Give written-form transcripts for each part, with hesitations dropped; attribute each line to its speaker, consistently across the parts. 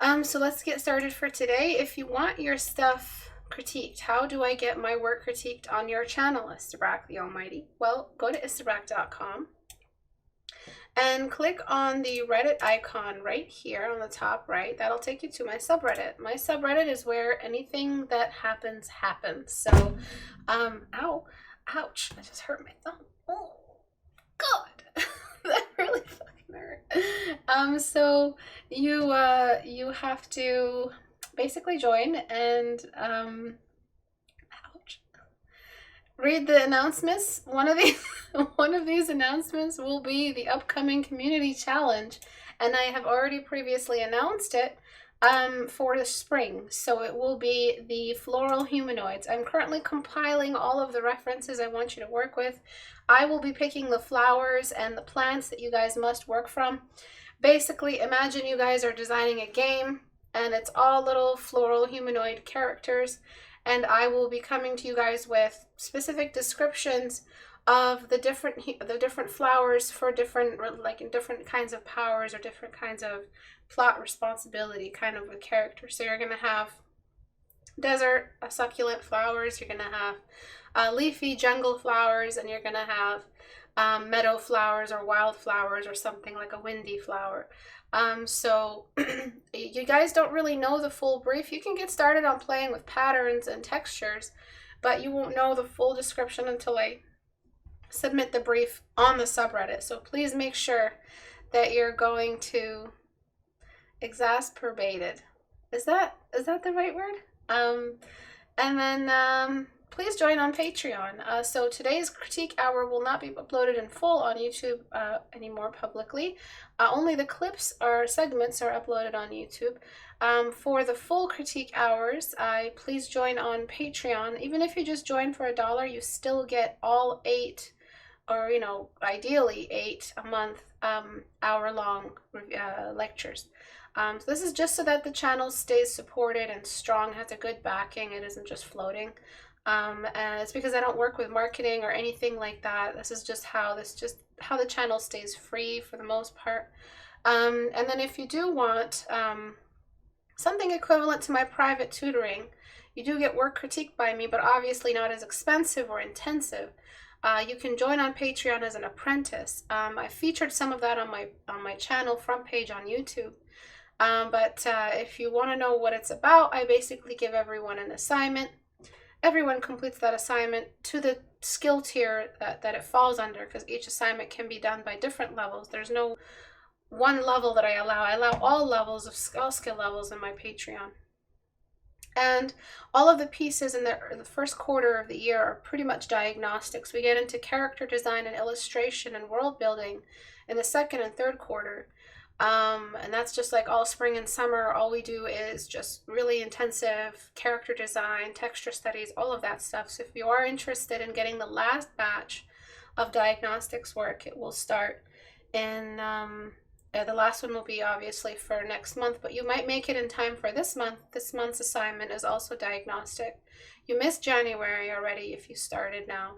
Speaker 1: So let's get started for today. If you want your stuff critiqued, how do I get my work critiqued on your channel, Istebrak the Almighty? Well, go to istebrak.com and click on the Reddit icon right here on the top right. That'll take you to my subreddit. My subreddit is where anything that happens. So, ow, ouch, I just hurt my thumb. Oh, God, that really fucking hurt. So you have to basically join and, ouch, read the announcements. One of these one of these announcements will be the upcoming community challenge, and I have already previously announced it for the spring. So it will be the floral humanoids. I'm currently compiling all of the references I want you to work with. I will be picking the flowers and the plants that you guys must work from. Basically, imagine you guys are designing a game and it's all little floral humanoid characters, and I will be coming to you guys with specific descriptions of the different flowers for different, like in different kinds of powers or different kinds of plot responsibility kind of with characters. So you're going to have desert succulent flowers, you're going to have leafy jungle flowers, and you're going to have meadow flowers or wild flowers or something like a windy flower. So you guys don't really know the full brief. You can get started on playing with patterns and textures, but you won't know the full description until I submit the brief on the subreddit. So please make sure that you're going to exasperated. Is that the right word? And then please join on Patreon. So today's critique hour will not be uploaded in full on YouTube anymore publicly. Only the clips or segments are uploaded on YouTube. For the full critique hours, please join on Patreon. Even if you just join for $1, you still get all 8, or ideally 8 a month, hour-long lectures. So this is just so that the channel stays supported and strong, has a good backing. It isn't just floating. And it's because I don't work with marketing or anything like that. This is just how the channel stays free for the most part. And then if you do want something equivalent to my private tutoring, you do get work critiqued by me, but obviously not as expensive or intensive. You can join on Patreon as an apprentice. I featured some of that on my channel front page on YouTube. But if you want to know what it's about, I basically give everyone an assignment. Everyone completes that assignment to the skill tier that it falls under, because each assignment can be done by different levels. There's no one level that I allow. I allow all levels of skill levels in my Patreon. And all of the pieces in the first quarter of the year are pretty much diagnostics. We get into character design and illustration and world building in the second and third quarter. And that's just like all spring and summer. All we do is just really intensive character design, texture studies, all of that stuff. So if you are interested in getting the last batch of diagnostics work, it will start in, the last one will be obviously for next month, but you might make it in time for this month. This month's assignment is also diagnostic. You missed January already if you started now.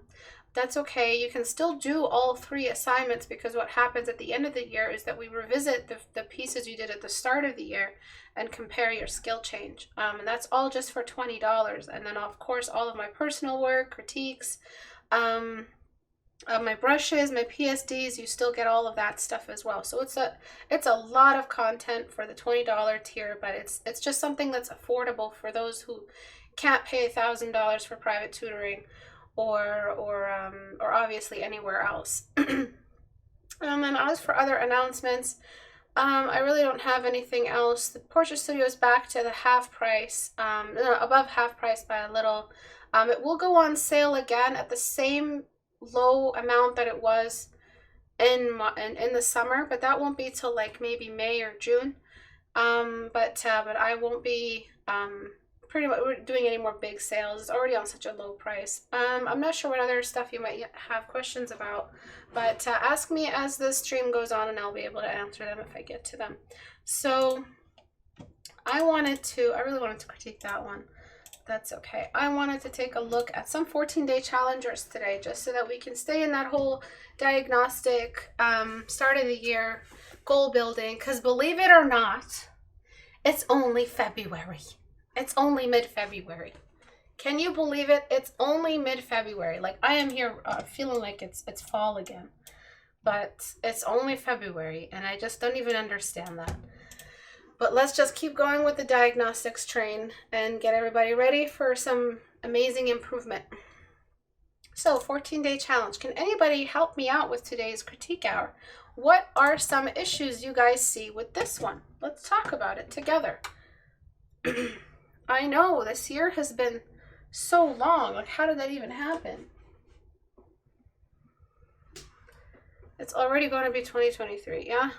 Speaker 1: That's okay. You can still do all 3 assignments, because what happens at the end of the year is that we revisit the pieces you did at the start of the year and compare your skill change. And that's all just for $20. And then of course all of my personal work, critiques, my brushes, my PSDs, you still get all of that stuff as well. So it's a lot of content for the $20 tier, but it's just something that's affordable for those who can't pay $1,000 for private tutoring, or obviously anywhere else. And then as for other announcements, I really don't have anything else. The Portrait Studio is back to the half price, above half price by a little. It will go on sale again at the same low amount that it was in the summer, but that won't be till like maybe May or June. But I won't be pretty much doing any more big sales. It's already on such a low price. I'm not sure what other stuff you might have questions about, but ask me as the stream goes on and I'll be able to answer them if I get to them. So I really wanted to critique that one. That's okay. I wanted to take a look at some 14-day challengers today, just so that we can stay in that whole diagnostic, start of the year goal building, because believe it or not, It's only February. It's only mid-February. Can you believe it? It's only mid-February. Like, I am here feeling like it's fall again. But it's only February, and I just don't even understand that. But let's just keep going with the diagnostics train and get everybody ready for some amazing improvement. So, 14-day challenge. Can anybody help me out with today's critique hour? What are some issues you guys see with this one? Let's talk about it together. I know this year has been so long. Like, how did that even happen? It's already going to be 2023, yeah?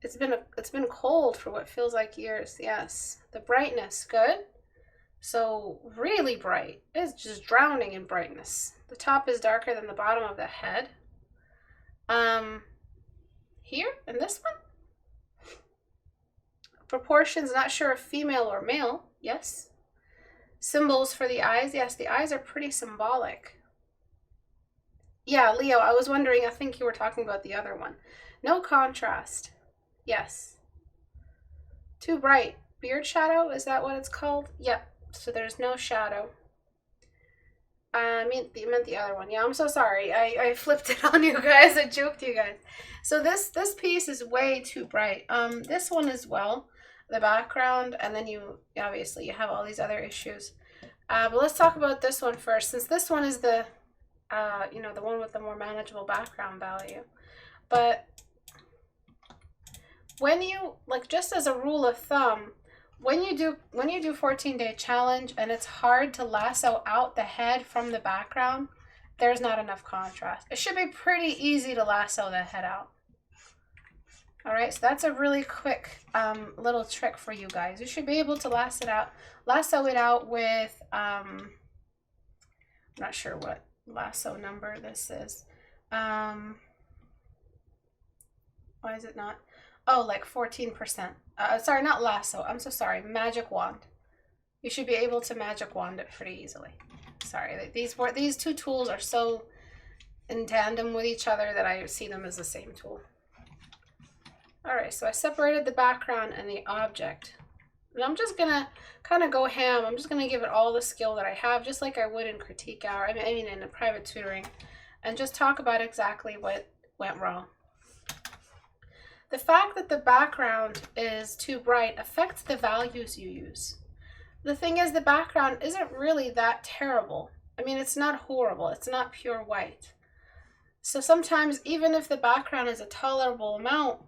Speaker 1: It's been cold for what feels like years. Yes. The brightness, good. So really bright. It's just drowning in brightness. The top is darker than the bottom of the head. Here in this one. Proportions, not sure if female or male. Yes. Symbols for the eyes. Yes, the eyes are pretty symbolic. Yeah, Leo, I was wondering, I think you were talking about the other one. No contrast. Yes. Too bright. Beard shadow, is that what it's called? Yep. So there's no shadow. I meant the other one. Yeah, I'm so sorry. I flipped it on you guys. I juked you guys. So this piece is way too bright. This one as well. The background, and then you obviously you have all these other issues. But let's talk about this one first, since this one is the you know, the one with the more manageable background value. But when you, like, just as a rule of thumb, when you do 14-day challenge and it's hard to lasso out the head from the background, there's not enough contrast. It should be pretty easy to lasso the head out. All right, so that's a really quick little trick for you guys. You should be able to lasso it out with I'm not sure what lasso number this is. Why is it not? Oh, like 14%. Sorry, not lasso. I'm so sorry. Magic wand. You should be able to magic wand it pretty easily. Sorry, these two tools are so in tandem with each other that I see them as the same tool. All right, so I separated the background and the object. And I'm just gonna kind of go ham. I'm just gonna give it all the skill that I have, just like I would in critique hour. I mean in a private tutoring, and just talk about exactly what went wrong. The fact that the background is too bright affects the values you use. The thing is, the background isn't really that terrible. I mean, it's not horrible. It's not pure white. So sometimes, even if the background is a tolerable amount,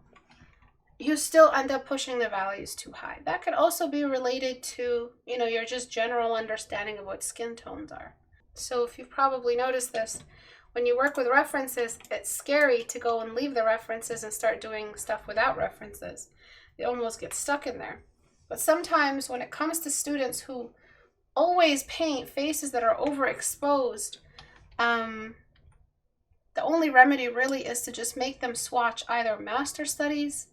Speaker 1: you still end up pushing the values too high. That could also be related to, you know, your just general understanding of what skin tones are. So if you've probably noticed this, when you work with references, it's scary to go and leave the references and start doing stuff without references. They almost get stuck in there. But sometimes when it comes to students who always paint faces that are overexposed, the only remedy really is to just make them swatch either master studies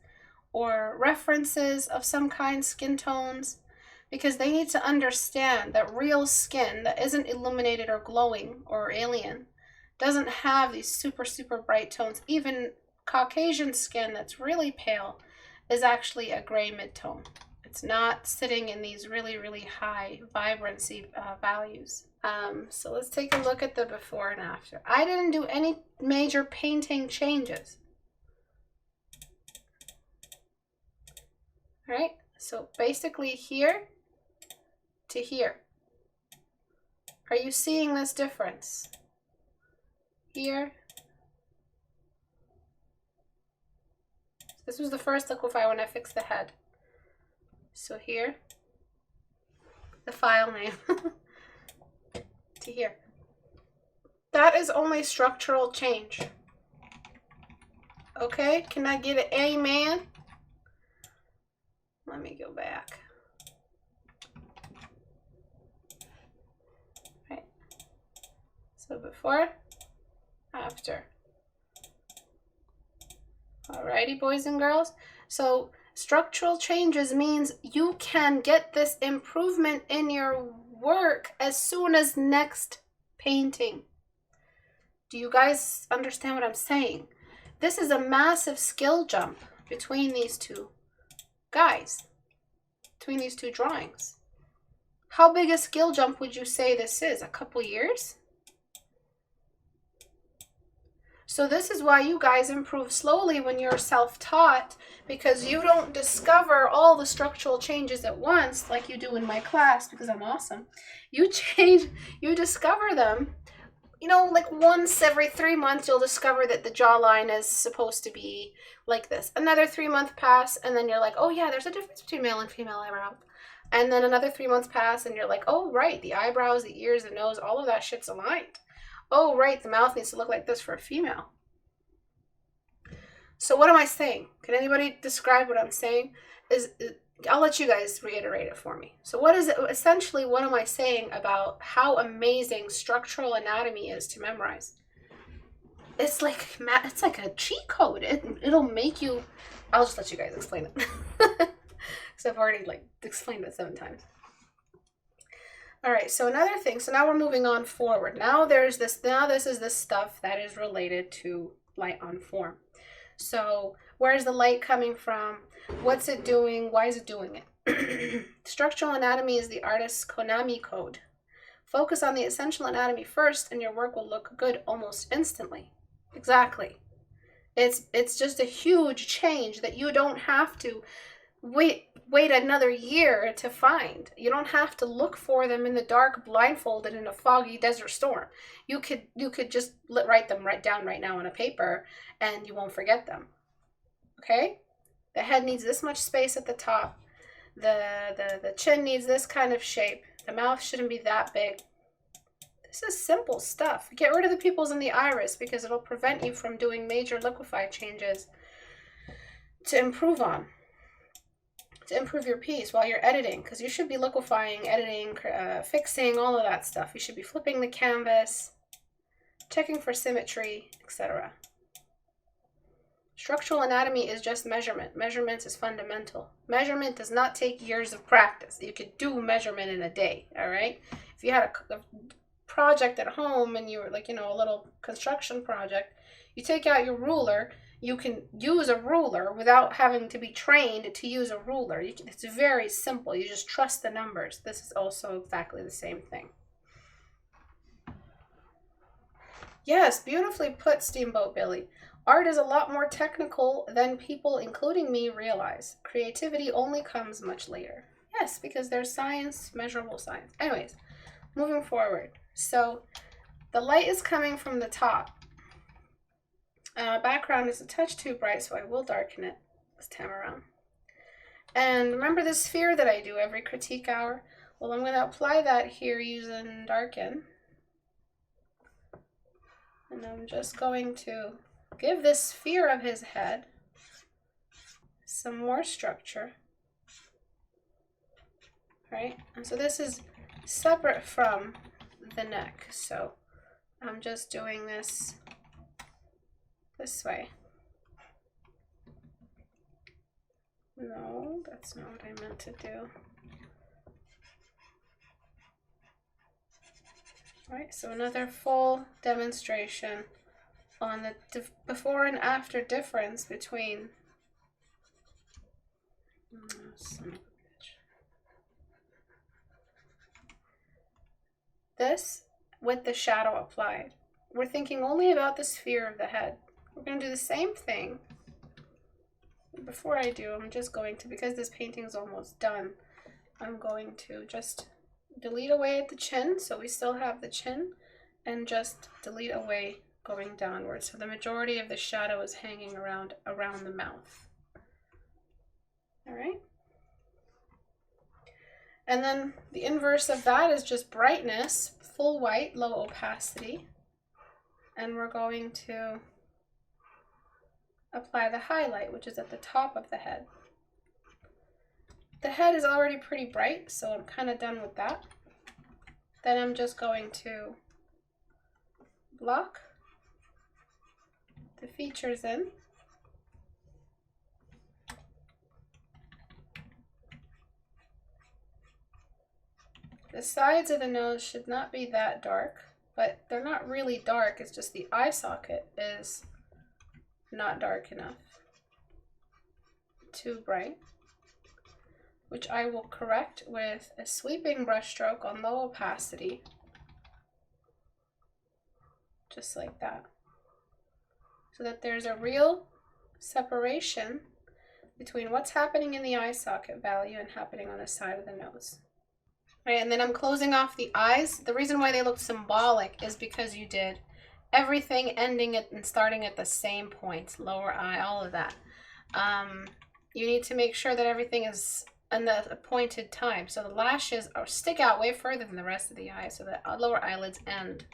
Speaker 1: or references of some kind, skin tones, because they need to understand that real skin that isn't illuminated or glowing or alien doesn't have these super, super bright tones. Even Caucasian skin that's really pale is actually a gray mid-tone. It's not sitting in these really, really high vibrancy values. So let's take a look at the before and after. I didn't do any major painting changes. All right, so basically here to here. Are you seeing this difference? Here. This was the first liquify when I fixed the head. So here, the file name to here. That is only structural change. Okay, can I get an amen? Let me go back. Right. So before, after. Alrighty, boys and girls. So structural changes means you can get this improvement in your work as soon as next painting. Do you guys understand what I'm saying? This is a massive skill jump between these two guys. between these two drawings. How big a skill jump would you say this is? A couple years? So this is why you guys improve slowly when you're self-taught, because you don't discover all the structural changes at once like you do in my class, because I'm awesome. You discover them, you know, like once every 3 months you'll discover that the jawline is supposed to be like this. Another 3-month pass and then you're like, oh yeah, there's a difference between male and female eyebrows. And then another 3 months pass and you're like, oh right, the eyebrows, the ears, the nose, all of that shit's aligned. Oh right, the mouth needs to look like this for a female. So what am I saying? Can anybody describe what I'm saying? I'll let you guys reiterate it for me. So what is it? Essentially, what am I saying about how amazing structural anatomy is to memorize? It's like a cheat code. It'll make you. I'll just let you guys explain it, because I've already explained it 7 times. All right. So another thing. So now we're moving on forward. Now there's this. Now this is the stuff that is related to light on form. So where's the light coming from? What's it doing? Why is it doing it? Structural anatomy is the artist's Konami code. Focus on the essential anatomy first and your work will look good almost instantly. Exactly. It's just a huge change that you don't have to wait another year to find. You don't have to look for them in the dark, blindfolded in a foggy desert storm. You could just write them down right now on a paper and you won't forget them. Okay? The head needs this much space at the top. The chin needs this kind of shape. The mouth shouldn't be that big. This is simple stuff. Get rid of the pupils in the iris because it'll prevent you from doing major liquify changes to improve your piece while you're editing, because you should be liquefying, editing, fixing, all of that stuff. You should be flipping the canvas, checking for symmetry, etc. Structural anatomy is just measurement. Measurement is fundamental. Measurement does not take years of practice. You could do measurement in a day, all right? If you had a project at home and you were a little construction project, you take out your ruler. You can use a ruler without having to be trained to use a ruler. It's very simple. You just trust the numbers. This is also exactly the same thing. Yes, beautifully put, Steamboat Billy. Art is a lot more technical than people, including me, realize. Creativity only comes much later. Yes, because there's science, measurable science. Anyways, moving forward. So the light is coming from the top. Background is a touch too bright, so I will darken it this time around. And remember the sphere that I do every critique hour? Well, I'm going to apply that here using darken. And I'm just going to give this sphere of his head some more structure. Right? And so this is separate from the neck. So I'm just doing this way. No, that's not what I meant to do. All right, so another full demonstration on the before and after difference between son of a bitch. This with the shadow applied. We're thinking only about the sphere of the head. We're going to do the same thing. Before I do, I'm just going to, because this painting is almost done, I'm going to just delete away at the chin, so we still have the chin, and just delete away going downward. So the majority of the shadow is hanging around the mouth. All right. And then the inverse of that is just brightness, full white, low opacity. And we're going to apply the highlight, which is at the top of the head. The head is already pretty bright, so I'm kind of done with that. Then I'm just going to block the features in. The sides of the nose should not be that dark, but they're not really dark. It's just the eye socket is not dark enough. Too bright. which I will correct with a sweeping brush stroke on low opacity. Just like that. So that there's a real separation between what's happening in the eye socket value and happening on the side of the nose. Right, and then I'm closing off the eyes. The reason why they look symbolic is because you did everything ending at and starting at the same point, lower eye, all of that. You need to make sure that everything is in the appointed time. So the lashes stick out way further than the rest of the eye, so the lower eyelids end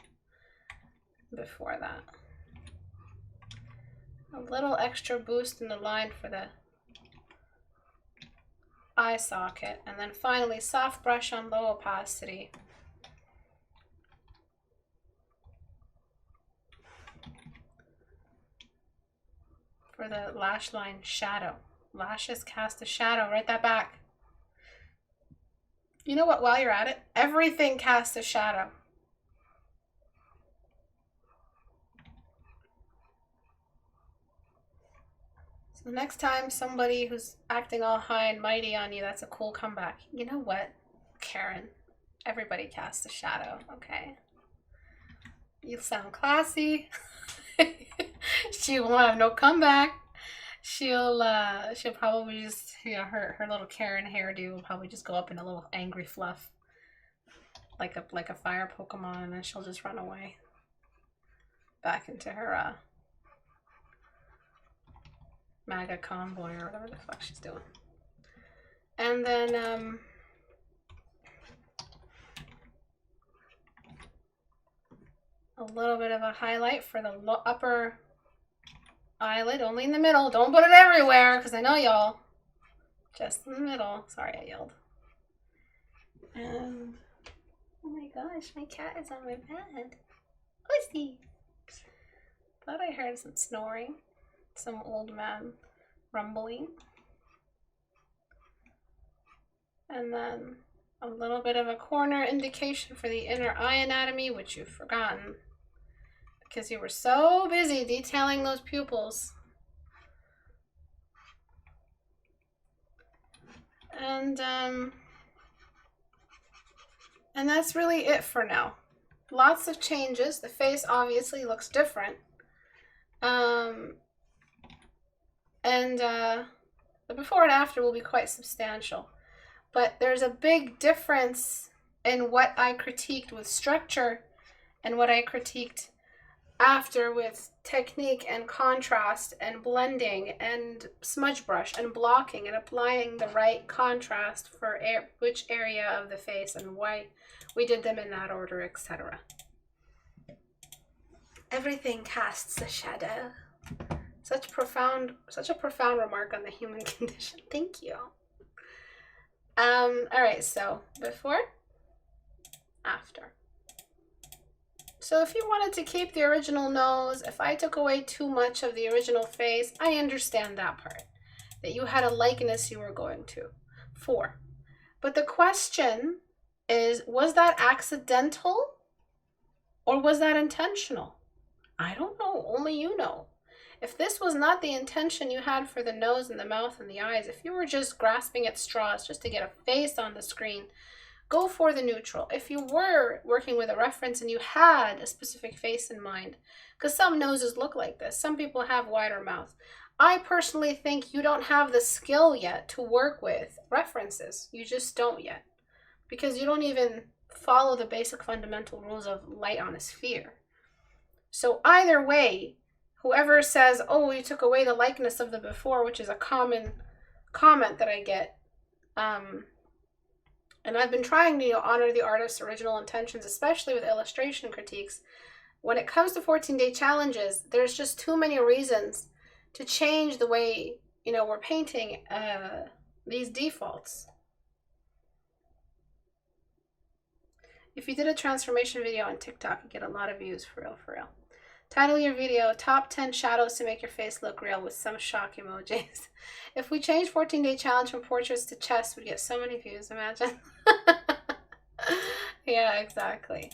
Speaker 1: before that. A little extra boost in the line for the eye socket, and then finally soft brush on low opacity. For the lash line shadow. Lashes cast a shadow. Write that back. You know what, while you're at it, everything casts a shadow. So next time somebody who's acting all high and mighty on you, that's a cool comeback. You know what, Karen? Everybody casts a shadow, okay? You sound classy. She won't have no comeback. She'll probably just, you know, her little Karen hairdo will probably just go up in a little angry fluff, like a fire Pokemon, and then she'll just run away back into her MAGA convoy or whatever the fuck she's doing. And then a little bit of a highlight for the upper eyelid, only in the middle. Don't put it everywhere, because I know y'all. Just in the middle. Sorry, I yelled. And oh my gosh, my cat is on my bed. Pussy. Thought I heard some snoring. Some old man rumbling. And then a little bit of a corner indication for the inner eye anatomy, which you've forgotten because you were so busy detailing those pupils. And that's really it for now. Lots of changes. The face obviously looks different. The before and after will be quite substantial. But there's a big difference in what I critiqued with structure and what I critiqued after with technique and contrast and blending and smudge brush and blocking and applying the right contrast for which area of the face and why we did them in that order, etc. Everything casts a shadow. Such a profound remark on the human condition. Thank you. All right, so before, after. So if you wanted to keep the original nose, if I took away too much of the original face, I understand that part, that you had a likeness you were going to. 4. But the question is, was that accidental or was that intentional? I don't know, only you know. If this was not the intention you had for the nose and the mouth and the eyes, if you were just grasping at straws just to get a face on the screen, go for the neutral. If you were working with a reference and you had a specific face in mind, because some noses look like this, some people have wider mouth. I personally think you don't have the skill yet to work with references. You just don't yet, because you don't even follow the basic fundamental rules of light on a sphere. So either way, whoever says, oh, you took away the likeness of the before, which is a common comment that I get, and I've been trying to honor the artist's original intentions, especially with illustration critiques. When it comes to 14-day challenges, there's just too many reasons to change the way, we're painting these defaults. If you did a transformation video on TikTok, you get a lot of views, for real, for real. Title your video, top 10 shadows to make your face look real, with some shock emojis. If we change 14-day challenge from portraits to chest, we'd get so many views, imagine. Yeah, exactly.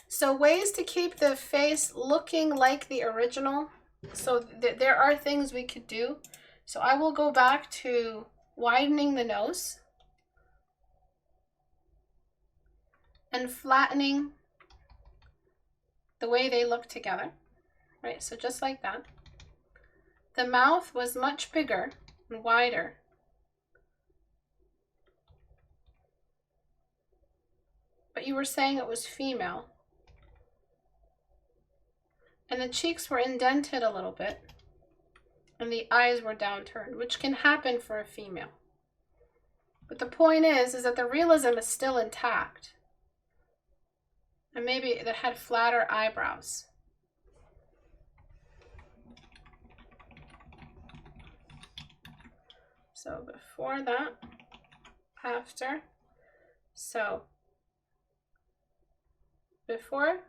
Speaker 1: So ways to keep the face looking like the original. So there are things we could do. So I will go back to widening the nose and flattening the way they look together, right? So just like that. The mouth was much bigger and wider. But you were saying it was female. And the cheeks were indented a little bit. And the eyes were downturned, which can happen for a female. But the point is that the realism is still intact. And maybe it had flatter eyebrows. So before that, after. So before,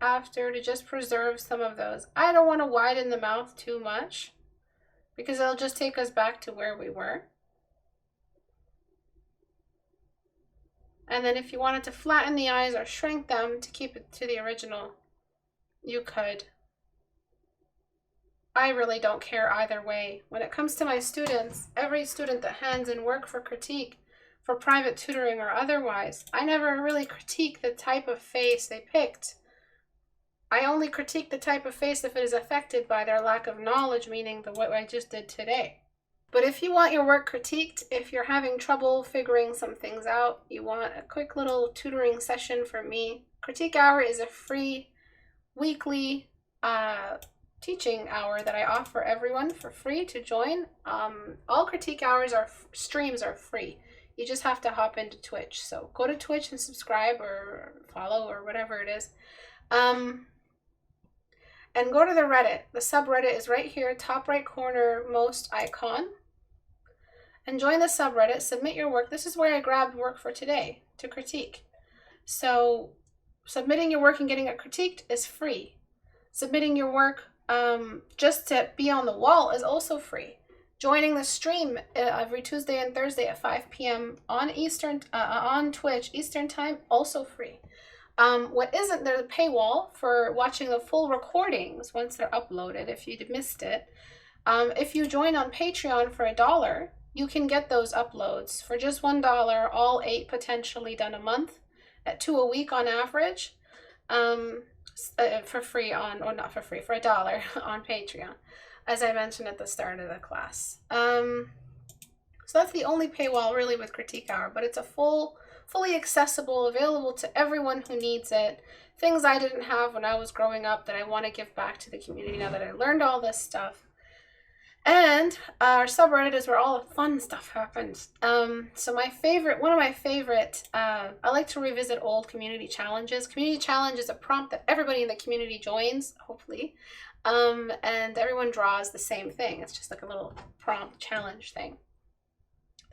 Speaker 1: after, to just preserve some of those. I don't want to widen the mouth too much because it'll just take us back to where we were. And then if you wanted to flatten the eyes or shrink them to keep it to the original, you could. I really don't care either way. When it comes to my students, every student that hands in work for critique, for private tutoring or otherwise, I never really critique the type of face they picked. I only critique the type of face if it is affected by their lack of knowledge, meaning what I just did today. But if you want your work critiqued, if you're having trouble figuring some things out, you want a quick little tutoring session from me, Critique Hour is a free weekly teaching hour that I offer everyone for free to join. All Critique Hours streams are free. You just have to hop into Twitch. So go to Twitch and subscribe or follow or whatever it is. And go to the Reddit. The subreddit is right here, top right corner most icon. And join the subreddit, submit your work. This is where I grabbed work for today to critique. So submitting your work and getting it critiqued is free. Submitting your work just to be on the wall is also free. Joining the stream every Tuesday and Thursday at 5 p.m. on Twitch Eastern Time, also free. What isn't there, the paywall for watching the full recordings once they're uploaded if you'd missed it. If you join on Patreon for $1, you can get those uploads for just $1, all 8 potentially done a month, at 2 a week on average, for free or not for free, for $1 on Patreon, as I mentioned at the start of the class. So that's the only paywall really with Critique Hour, but it's a fully accessible, available to everyone who needs it. Things I didn't have when I was growing up that I want to give back to the community now that I learned all this stuff. And our subreddit is where all the fun stuff happens. So one of my favorite, I like to revisit old community challenges. Community challenge is a prompt that everybody in the community joins, hopefully. And everyone draws the same thing. It's just like a little prompt challenge thing.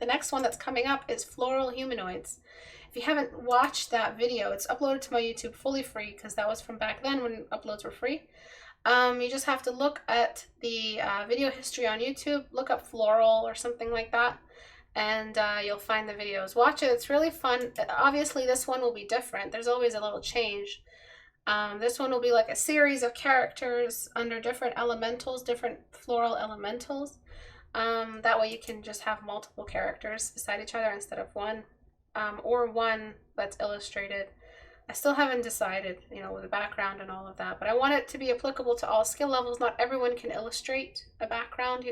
Speaker 1: The next one that's coming up is floral humanoids. If you haven't watched that video, it's uploaded to my YouTube fully free because that was from back then when uploads were free. You just have to look at the video history on YouTube, look up floral or something like that, and you'll find the videos. Watch it, it's really fun. Obviously this one will be different. There's always a little change. This one will be like a series of characters under different elementals, different floral elementals. That way you can just have multiple characters beside each other instead of one, or one that's illustrated. I still haven't decided, with the background and all of that, but I want it to be applicable to all skill levels. Not everyone can illustrate a background,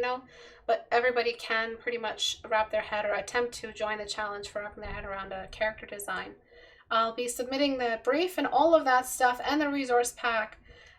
Speaker 1: but everybody can pretty much wrap their head or attempt to join the challenge for wrapping their head around a character design. I'll be submitting the brief and all of that stuff and the resource pack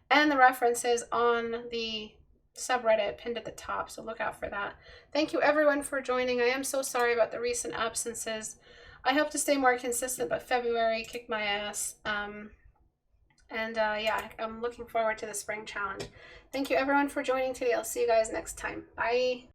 Speaker 1: and the references on the subreddit pinned at the top, so look out for that. Thank you everyone for joining. I am so sorry about the recent absences. I hope to stay more consistent, but February kicked my ass. Yeah, I'm looking forward to the spring challenge. Thank you everyone for joining today. I'll see you guys next time. Bye.